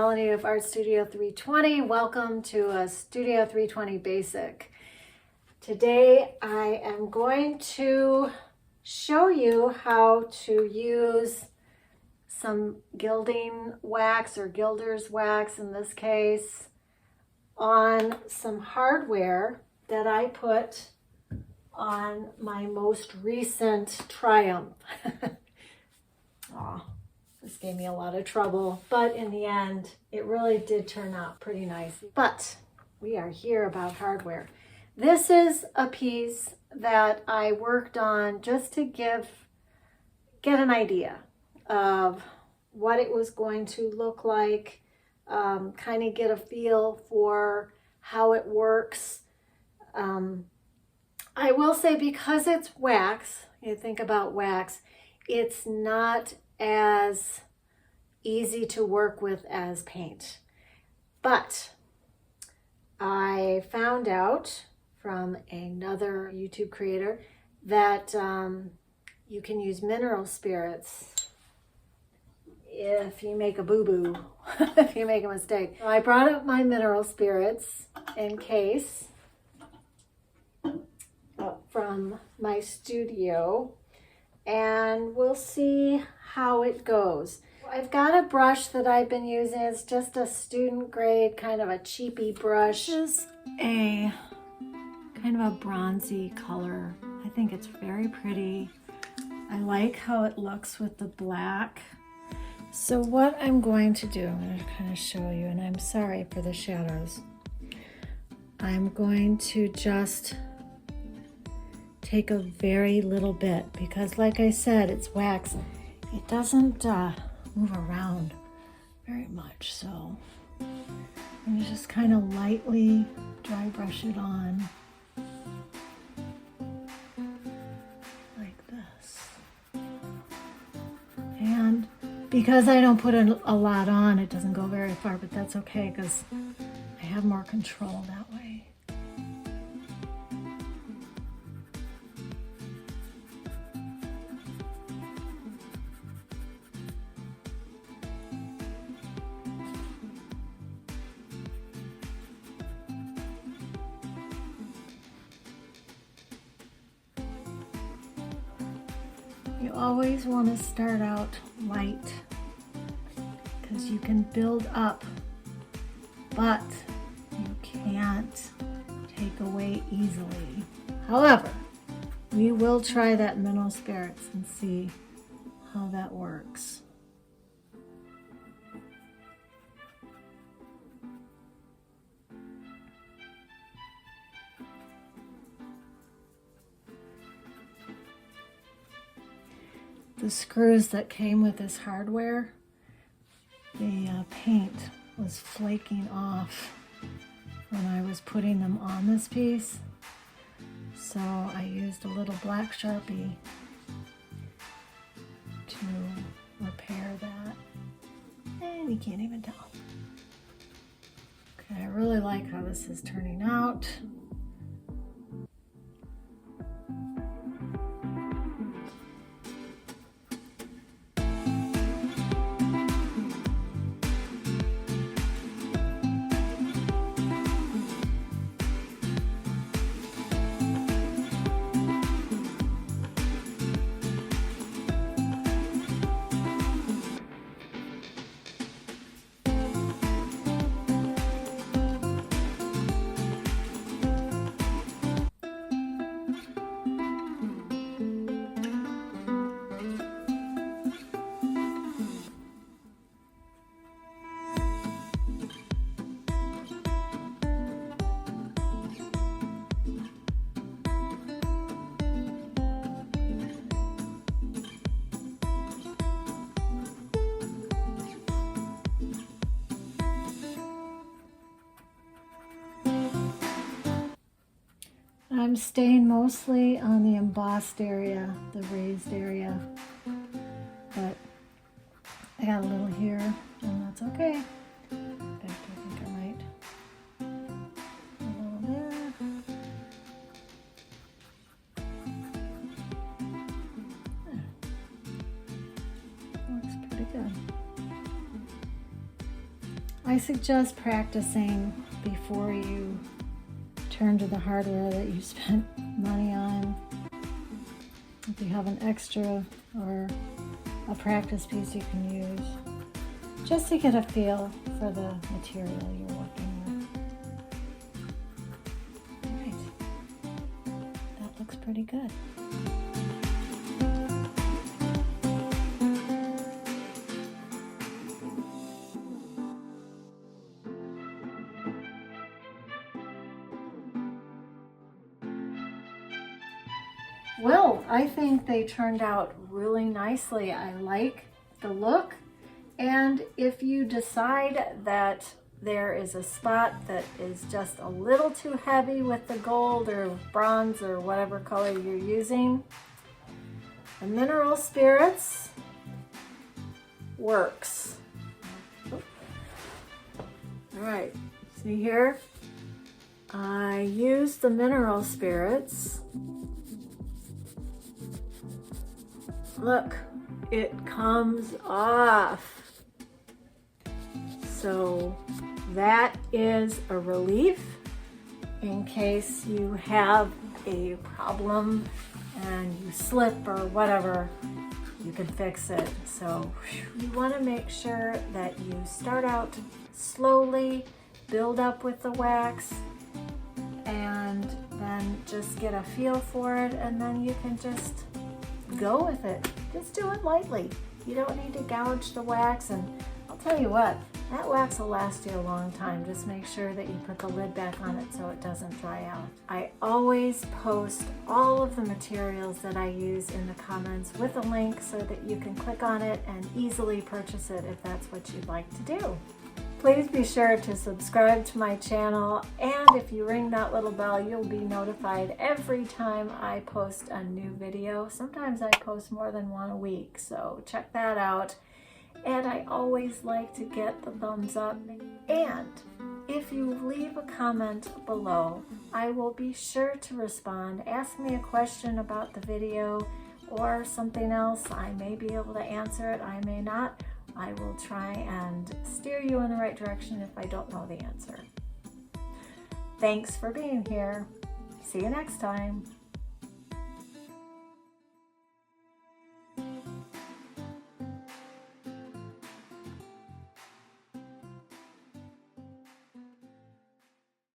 Melanie of Art Studio 320. Welcome to a Studio 320 Basic. Today I am going to show you how to use some gilding wax or Gilders wax in this case on some hardware that I put on my most recent Triumph. Aw. This gave me a lot of trouble, but in the end, it really did turn out pretty nice. But we are here about hardware. This is a piece that I worked on just to get an idea of what it was going to look like, kind of get a feel for how it works. I will say, because it's wax, you think about wax, it's not as easy to work with as paint. But I found out from another YouTube creator that you can use mineral spirits if you make a boo-boo, if you make a mistake. So I brought up my mineral spirits in case from my studio, and we'll see how it goes. I've got a brush that I've been using. It's just a student grade, kind of a cheapy brush. This is a kind of a bronzy color. I think it's very pretty. I like how it looks with the black. So what I'm going to do, I'm going to kind of show you, and I'm sorry for the shadows. I'm going to just take a very little bit, because like I said, it's wax. It doesn't move around very much, so I'm just kind of lightly dry brush it on like this. And because I don't put a lot on, it doesn't go very far, but that's okay because I have more control that way. You always want to start out light because you can build up, but you can't take away easily. However, we will try that mineral spirits and see how that works. The screws that came with this hardware, the paint was flaking off when I was putting them on this piece. So I used a little black Sharpie to repair that. And you can't even tell. Okay, I really like how this is turning out. I'm staying mostly on the embossed area, the raised area, but I got a little here, and that's okay. In fact, I think I might a little there. Looks pretty good. I suggest practicing before you turn to the hardware that you spent money on. If you have an extra or a practice piece you can use, just to get a feel for the material you're working with. All right, that looks pretty good. Well, I think they turned out really nicely. I like the look. And if you decide that there is a spot that is just a little too heavy with the gold or bronze or whatever color you're using, the mineral spirits works. All right, see here? I used the mineral spirits. Look, it comes off. So that is a relief in case you have a problem and you slip or whatever, you can fix it. So you want to make sure that you start out slowly, build up with the wax, and then just get a feel for it, and then you can just go with it. Just do it lightly. You don't need to gouge the wax, and I'll tell you what, that wax will last you a long time. Just make sure that you put the lid back on it so it doesn't dry out. I always post all of the materials that I use in the comments with a link so that you can click on it and easily purchase it if that's what you'd like to do. Please be sure to subscribe to my channel, and if you ring that little bell, you'll be notified every time I post a new video. Sometimes I post more than one a week, so check that out. And I always like to get the thumbs up. And if you leave a comment below, I will be sure to respond. Ask me a question about the video or something else. I may be able to answer it, I may not. I will try and steer you in the right direction if I don't know the answer. Thanks for being here. See you next time.